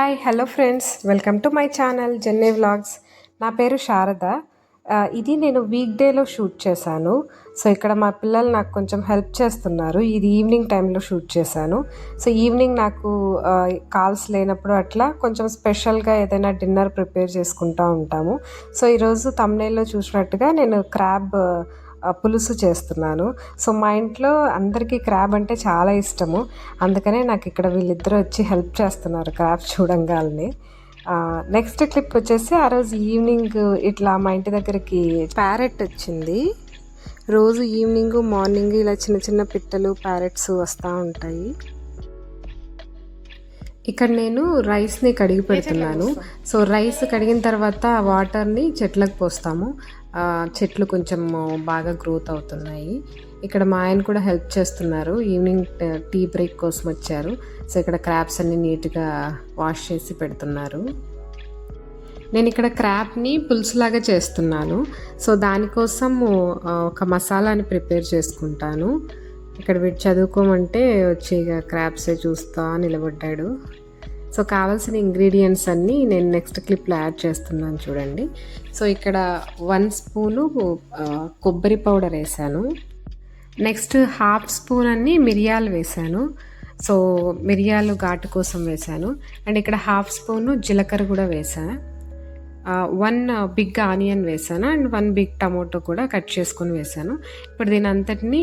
Hi hello friends, welcome to my channel జెన్నే vlogs. నా పేరు శారద. ఇది నేను వీక్ డేలో షూట్ చేశాను. సో ఇక్కడ మా పిల్లలు నాకు కొంచెం హెల్ప్ చేస్తున్నారు. ఇది ఈవినింగ్ టైంలో షూట్ చేశాను. సో ఈవినింగ్ నాకు కాల్స్ లేనప్పుడు అట్లా కొంచెం స్పెషల్గా ఏదైనా డిన్నర్ ప్రిపేర్ చేసుకుంటూ ఉంటాము. సో ఈరోజు థంబ్నెయిల్లో చూసినట్టుగా నేను క్రాబ్ పులుసు చేస్తున్నాను. సో మా ఇంట్లో అందరికీ క్రాబ్ అంటే చాలా ఇష్టము. అందుకనే నాకు ఇక్కడ వీళ్ళిద్దరూ వచ్చి హెల్ప్ చేస్తున్నారు క్రాబ్ చూడంగానే. నెక్స్ట్ క్లిప్ వచ్చేసి ఆ రోజు ఈవినింగ్ ఇట్లా మా ఇంటి దగ్గరికి ప్యారెట్ వచ్చింది. రోజు ఈవినింగ్ మార్నింగ్ ఇలా చిన్న చిన్న పిట్టలు ప్యారెట్స్ వస్తూ ఉంటాయి. ఇక్కడ నేను రైస్ని కడిగి పెడుతున్నాను. సో రైస్ కడిగిన తర్వాత వాటర్ని చెట్లకు పోస్తాము. చెట్లు కొంచెం బాగా గ్రోత్ అవుతున్నాయి. ఇక్కడ మా ఆయన కూడా హెల్ప్ చేస్తున్నారు. ఈవినింగ్ టీ బ్రేక్ కోసం వచ్చారు. సో ఇక్కడ క్రాబ్స్ అన్ని నీట్గా వాష్ చేసి పెడుతున్నారు. నేను ఇక్కడ క్రాబ్ని పులుసులాగా చేస్తున్నాను. సో దానికోసం ఒక మసాలాని ప్రిపేర్ చేసుకుంటాను. ఇక్కడ వీడు చదువుకోమంటే వచ్చి ఇక క్రాబ్సే చూస్తా నిలబడ్డాడు. సో కావాల్సిన ఇంగ్రీడియంట్స్ అన్నీ నేను నెక్స్ట్ క్లిప్లో యాడ్ చేస్తున్నాను చూడండి. సో ఇక్కడ 1 స్పూను కొబ్బరి పౌడర్ వేసాను. నెక్స్ట్ 1/2 స్పూన్ అన్ని మిరియాలు వేసాను. సో మిరియాలు ఘాటు కోసం వేసాను. అండ్ ఇక్కడ 1/2 స్పూను జీలకర్ర కూడా వేసాను. 1 బిగ్ ఆనియన్ వేసాను అండ్ 1 బిగ్ టమోటో కూడా కట్ చేసుకొని వేసాను. ఇప్పుడు దీని అంతటిని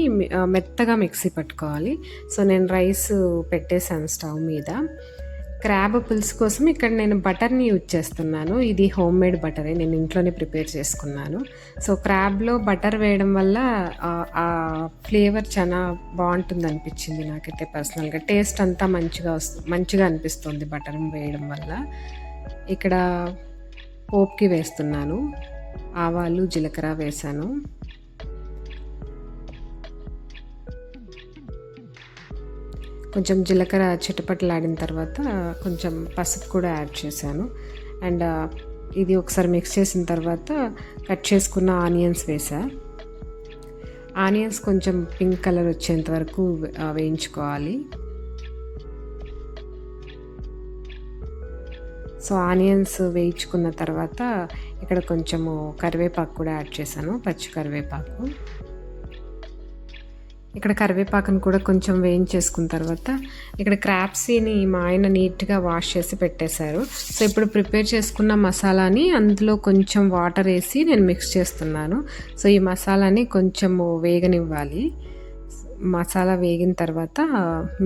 మెత్తగా మిక్సీ పట్టుకోవాలి. సో నేను రైస్ పెట్టేశాను స్టవ్ మీద. క్రాబ్ పులుసు కోసం ఇక్కడ నేను బటర్ని యూజ్ చేస్తున్నాను. ఇది హోమ్ మేడ్ బటరే, నేను ఇంట్లోనే ప్రిపేర్ చేసుకున్నాను. సో క్రాబ్లో బటర్ వేయడం వల్ల ఆ ఫ్లేవర్ చాలా బాగుంటుంది అనిపించింది నాకైతే పర్సనల్గా. టేస్ట్ అంతా మంచిగా అనిపిస్తుంది బటర్ వేయడం వల్ల. ఇక్కడ పోప్కి వేస్తున్నాను. ఆవాలు జీలకర్ర వేసాను. కొంచెం జీలకర్ర చిటపటలాడిన తర్వాత కొంచెం పసుపు కూడా యాడ్ చేశాను. అండ్ ఇది ఒకసారి మిక్స్ చేసిన తర్వాత కట్ చేసుకున్న ఆనియన్స్ వేసా. ఆనియన్స్ కొంచెం పింక్ కలర్ వచ్చేంత వరకు వేయించుకోవాలి. సో ఆనియన్స్ వేయించుకున్న తర్వాత ఇక్కడ కొంచెము కరివేపాకు కూడా యాడ్ చేశాను, పచ్చి కరివేపాకు. ఇక్కడ కరివేపాకును కూడా కొంచెం వేయించేసుకున్న తర్వాత ఇక్కడ క్రాబ్సీని మా ఆయన నీట్గా వాష్ చేసి పెట్టేశారు. సో ఇప్పుడు ప్రిపేర్ చేసుకున్న మసాలాని అందులో కొంచెం వాటర్ వేసి నేను మిక్స్ చేస్తున్నాను. సో ఈ మసాలాని కొంచెం వేగనివ్వాలి. మసాలా వేగిన తర్వాత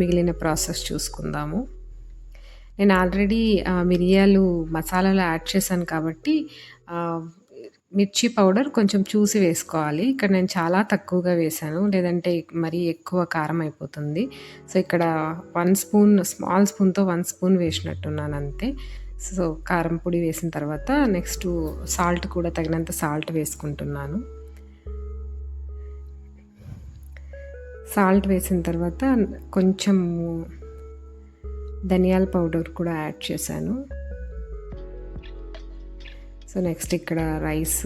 మిగిలిన ప్రాసెస్ చూసుకుందాము. నేను ఆల్రెడీ మిరియాలు మసాలాలో యాడ్ చేశాను కాబట్టి మిర్చి పౌడర్ కొంచెం చూసి వేసుకోవాలి. ఇక్కడ నేను చాలా తక్కువగా వేసాను, లేదంటే మరీ ఎక్కువ కారం అయిపోతుంది. సో ఇక్కడ 1 స్పూన్, స్మాల్ స్పూన్తో 1 స్పూన్ వేసినట్టున్నాను అంతే. సో కారం పొడి వేసిన తర్వాత నెక్స్ట్ సాల్ట్ కూడా తగినంత సాల్ట్ వేసుకుంటున్నాను. సాల్ట్ వేసిన తర్వాత కొంచెం ధనియాల పౌడర్ కూడా యాడ్ చేశాను. సో నెక్స్ట్ ఇక్కడ రైస్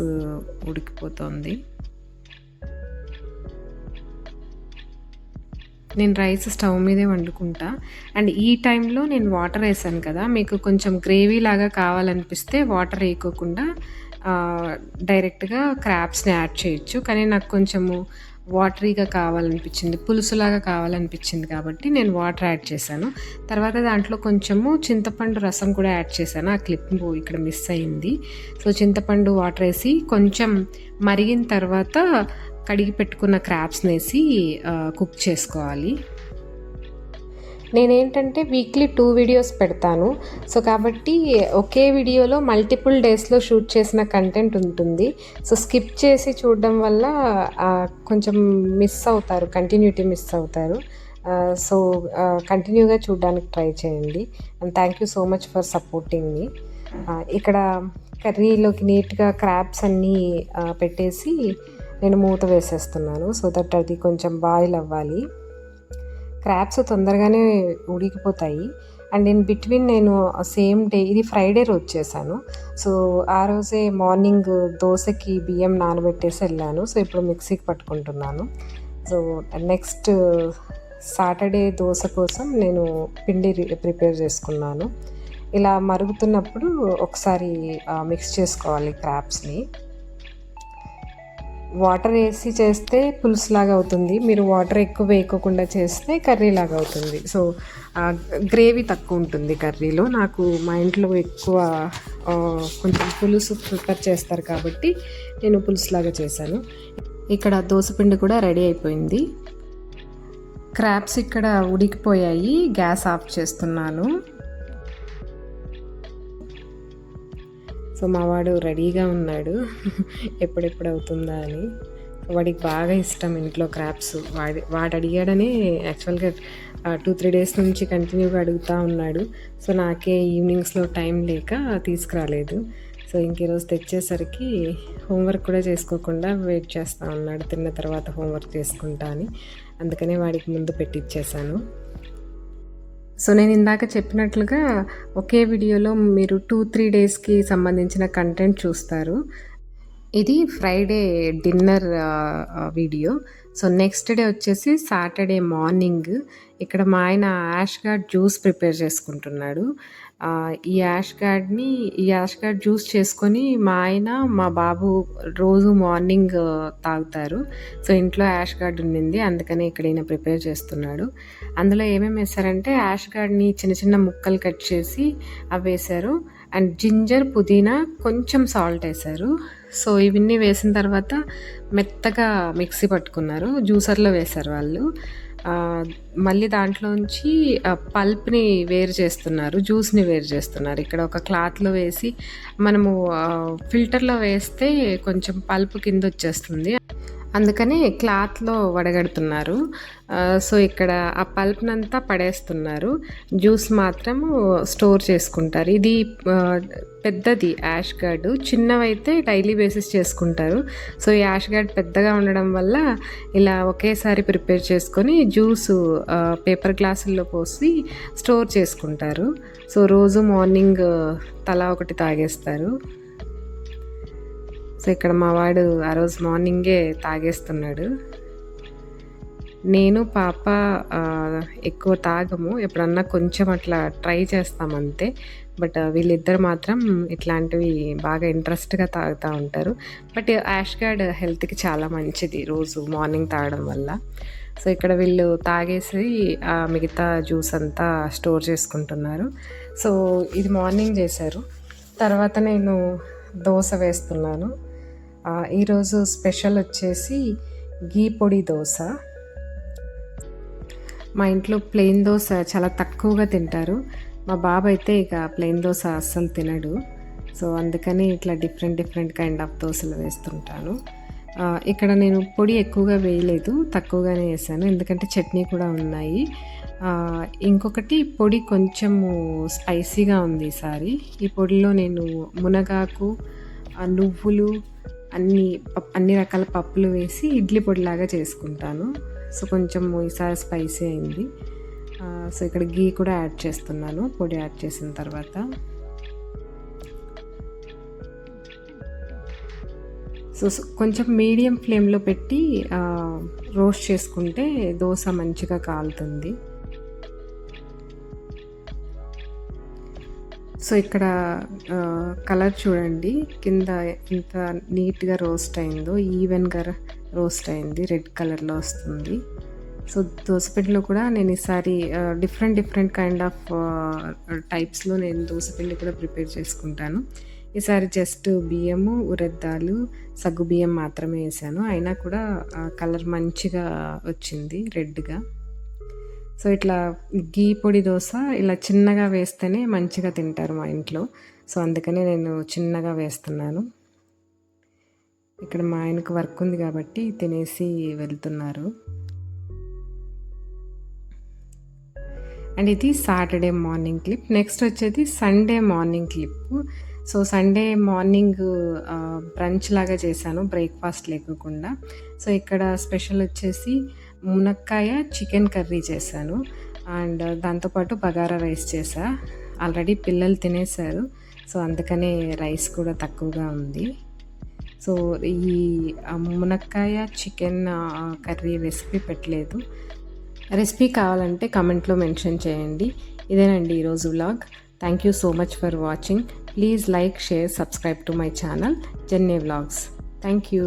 ఉడికిపోతుంది. నేను రైస్ స్టవ్ మీదే వండుకుంటా. అండ్ ఈ టైంలో నేను వాటర్ వేసాను కదా, మీకు కొంచెం గ్రేవీ లాగా కావాలనిపిస్తే వాటర్ వేయకోకుండా డైరెక్ట్గా క్రాబ్స్ని యాడ్ చేయొచ్చు. కానీ నాకు కొంచెము వాటరీగా కావాలనిపించింది, పులుసులాగా కావాలనిపించింది కాబట్టి నేను వాటర్ యాడ్ చేశాను. తర్వాత దాంట్లో కొంచెము చింతపండు రసం కూడా యాడ్ చేశాను. ఆ క్లిప్ ఇక్కడ మిస్ అయింది. సో చింతపండు వాటర్ వేసి కొంచెం మరిగిన తర్వాత కడిగి పెట్టుకున్న క్రాబ్స్ని వేసి కుక్ చేసుకోవాలి. నేనేంటంటే వీక్లీ 2 వీడియోస్ పెడతాను. సో కాబట్టి ఒకే వీడియోలో మల్టిపుల్ డేస్లో షూట్ చేసిన కంటెంట్ ఉంటుంది. సో స్కిప్ చేసి చూడడం వల్ల కొంచెం మిస్ అవుతారు, కంటిన్యూటీ మిస్ అవుతారు. సో కంటిన్యూగా చూడడానికి ట్రై చేయండి. And thank you so much for supporting మీ. ఇక్కడ కర్రీలోకి నీట్గా క్రాబ్స్ అన్నీ పెట్టేసి నేను మూత వేసేస్తున్నాను. సో దట్ అది కొంచెం బాయిల్ అవ్వాలి. క్రాబ్స్ తొందరగానే ఉడికిపోతాయి. అండ్ ఇన్ బిట్వీన్ నేను సేమ్ డే, ఇది ఫ్రైడే రోజు చేశాను. సో ఆ రోజే మార్నింగ్ దోశకి బియ్యం నానబెట్టేసి వెళ్ళాను. సో ఇప్పుడు మిక్సీకి పట్టుకుంటున్నాను. సో నెక్స్ట్ సాటర్డే దోశ కోసం నేను పిండి ప్రిపేర్ చేసుకున్నాను. ఇలా మరుగుతున్నప్పుడు ఒకసారి మిక్స్ చేసుకోవాలి క్రాబ్స్ని. వాటర్ వేసి చేస్తే పులుసులాగా అవుతుంది, మీరు వాటర్ ఎక్కువ వేయకోకుండా చేస్తే కర్రీలాగా అవుతుంది. సో గ్రేవీ తక్కువ ఉంటుంది కర్రీలో. నాకు మా ఇంట్లో ఎక్కువ కొంచెం పులుసు ప్రిపేర్ చేస్తారు కాబట్టి నేను పులుసులాగా చేశాను. ఇక్కడ దోసపిండి కూడా రెడీ అయిపోయింది. క్రాబ్స్ ఇక్కడ ఉడికిపోయాయి, గ్యాస్ ఆఫ్ చేస్తున్నాను. సో మా వాడు రెడీగా ఉన్నాడు ఎప్పుడెప్పుడు అవుతుందా అని. వాడికి బాగా ఇష్టం ఇంట్లో క్రాబ్స్. వాడు అడిగాడని యాక్చువల్గా 2-3 డేస్ నుంచి కంటిన్యూగా అడుగుతూ ఉన్నాడు. సో నాకే ఈవినింగ్స్లో టైం లేక తీసుకురాలేదు. సో ఇంక ఈరోజు తెచ్చేసరికి హోంవర్క్ కూడా చేసుకోకుండా వెయిట్ చేస్తూ ఉన్నాడు, తిన్న తర్వాత హోంవర్క్ చేసుకుంటా అని. అందుకనే వాడికి ముందు పెట్టిచ్చేసాను. సో నేను ఇందాక చెప్పినట్లుగా ఒకే వీడియోలో మీరు 2-3 డేస్కి సంబంధించిన కంటెంట్ చూస్తారు. ఇది Friday dinner video. So next day వచ్చేసి సాటర్డే మార్నింగ్. ఇక్కడ మా ఆయన యాష్ గార్డ్ జ్యూస్ ప్రిపేర్ చేసుకుంటున్నాడు. ఈ యాష్ గార్డ్ జ్యూస్ చేసుకొని మా ఆయన మా బాబు రోజు మార్నింగ్ తాగుతారు. సో ఇంట్లో యాష్ గార్డ్ ఉండింది, అందుకని ఇక్కడ ఈయన ప్రిపేర్ చేస్తున్నాడు. అందులో ఏమేమి వేశారంటే యాష్ గార్డ్ని చిన్న చిన్న ముక్కలు కట్ చేసి అవి వేశారు, అండ్ జింజర్, పుదీనా, కొంచెం సాల్ట్ వేశారు. సో ఇవన్నీ వేసిన తర్వాత మెత్తగా మిక్సీ పట్టుకున్నారు, జ్యూసర్లో వేశారు వాళ్ళు. మళ్ళీ దాంట్లోంచి పల్ప్ని వేరు చేస్తున్నారు, జ్యూస్ని వేరు చేస్తున్నారు. ఇక్కడ ఒక క్లాత్లో వేసి మనము ఫిల్టర్లో వేస్తే కొంచెం పల్ప్ కింద వచ్చేస్తుంది, అందుకని క్లాత్లో వడగడుతున్నారు. సో ఇక్కడ ఆ పల్ప్నంతా పడేస్తున్నారు, జ్యూస్ మాత్రము స్టోర్ చేసుకుంటారు. ఇది పెద్దది యాష్ గార్డ్, చిన్నవైతే డైలీ బేసిస్ చేసుకుంటారు. సో ఈ యాష్ గార్డ్ పెద్దగా ఉండడం వల్ల ఇలా ఒకేసారి ప్రిపేర్ చేసుకొని జ్యూసు పేపర్ గ్లాసుల్లో పోసి స్టోర్ చేసుకుంటారు. సో రోజు మార్నింగ్ తలా ఒకటి తాగేస్తారు. సో ఇక్కడ మా వాడు ఆ రోజు మార్నింగే తాగేస్తున్నాడు. నేను పాప ఎక్కువ తాగము, ఎప్పుడన్నా కొంచెం అట్లా ట్రై చేస్తామంతే. బట్ వీళ్ళిద్దరు మాత్రం ఇట్లాంటివి బాగా ఇంట్రెస్ట్గా తాగుతూ ఉంటారు. బట్ యాష్ గార్డ్ హెల్త్కి చాలా మంచిది రోజు మార్నింగ్ తాగడం వల్ల. సో ఇక్కడ వీళ్ళు తాగేసి మిగతా జ్యూస్ అంతా స్టోర్ చేసుకుంటున్నారు. సో ఇది మార్నింగ్ చేశారు. తర్వాత నేను దోశ వేస్తున్నాను. ఈరోజు స్పెషల్ వచ్చేసి గీ పొడి దోశ. మా ఇంట్లో ప్లెయిన్ దోశ చాలా తక్కువగా తింటారు. మా బాబు అయితే ఇక ప్లెయిన్ దోశ అస్సలు తినడు. సో అందుకని ఇట్లా డిఫరెంట్ కైండ్ ఆఫ్ దోశలు వేస్తుంటాను. ఇక్కడ నేను పొడి ఎక్కువగా వేయలేదు, తక్కువగానే వేసాను, ఎందుకంటే చట్నీ కూడా ఉన్నాయి. ఇంకొకటి పొడి కొంచెము స్పైసీగా ఉంది ఈసారి. ఈ పొడిలో నేను మునగాకు, నువ్వులు, అన్ని రకాల పప్పులు వేసి ఇడ్లీ పొడిలాగా చేసుకుంటాను. సో కొంచెం ఈసారి స్పైసీ అయింది. సో ఇక్కడ గీ కూడా యాడ్ చేస్తున్నాను పొడి యాడ్ చేసిన తర్వాత. సో కొంచెం మీడియం ఫ్లేమ్లో పెట్టి రోస్ట్ చేసుకుంటే దోశ మంచిగా కాలుతుంది. సో ఇక్కడ కలర్ చూడండి, కింద ఎంత నీట్గా రోస్ట్ అయిందో, ఈవెన్గా రోస్ట్ అయింది, రెడ్ కలర్లో వస్తుంది. సో దోసపిండిలో కూడా నేను ఈసారి డిఫరెంట్ కైండ్ ఆఫ్ టైప్స్లో నేను దోసపిండి కూడా ప్రిపేర్ చేసుకుంటాను. ఈసారి జస్ట్ బియ్యము, ఉరద్దాలు, సగ్గు బియ్యం మాత్రమే వేసాను, అయినా కూడా కలర్ మంచిగా వచ్చింది రెడ్గా. సో ఇట్లా గీ పొడి దోశ ఇలా చిన్నగా వేస్తేనే మంచిగా తింటారు మా ఇంట్లో. సో అందుకనే నేను చిన్నగా వేస్తున్నాను. ఇక్కడ మా ఆయనకు వర్క్ ఉంది కాబట్టి తినేసి వెళ్తున్నారు. అండ్ ఇది సాటర్డే మార్నింగ్ క్లిప్. నెక్స్ట్ వచ్చేది Sunday morning clip. So Sunday morning branch లాగా చేశాను, బ్రేక్ఫాస్ట్ లేకుండా. సో ఇక్కడ స్పెషల్ వచ్చేసి మునక్కాయ చికెన్ కర్రీ చేశాను, అండ్ దాంతోపాటు బగారా రైస్ చేశా. ఆల్రెడీ పిల్లలు తినేశారు, సో అందుకనే రైస్ కూడా తక్కువగా ఉంది. సో ఈ మునక్కాయ చికెన్ కర్రీ రెసిపీ పెట్టలేదు. రెసిపీ కావాలంటే కమెంట్లో మెన్షన్ చేయండి. ఇదేనండి ఈరోజు vlog. Thank you so much for watching. Please like, share, subscribe to my channel జెన్నే vlogs. Thank you.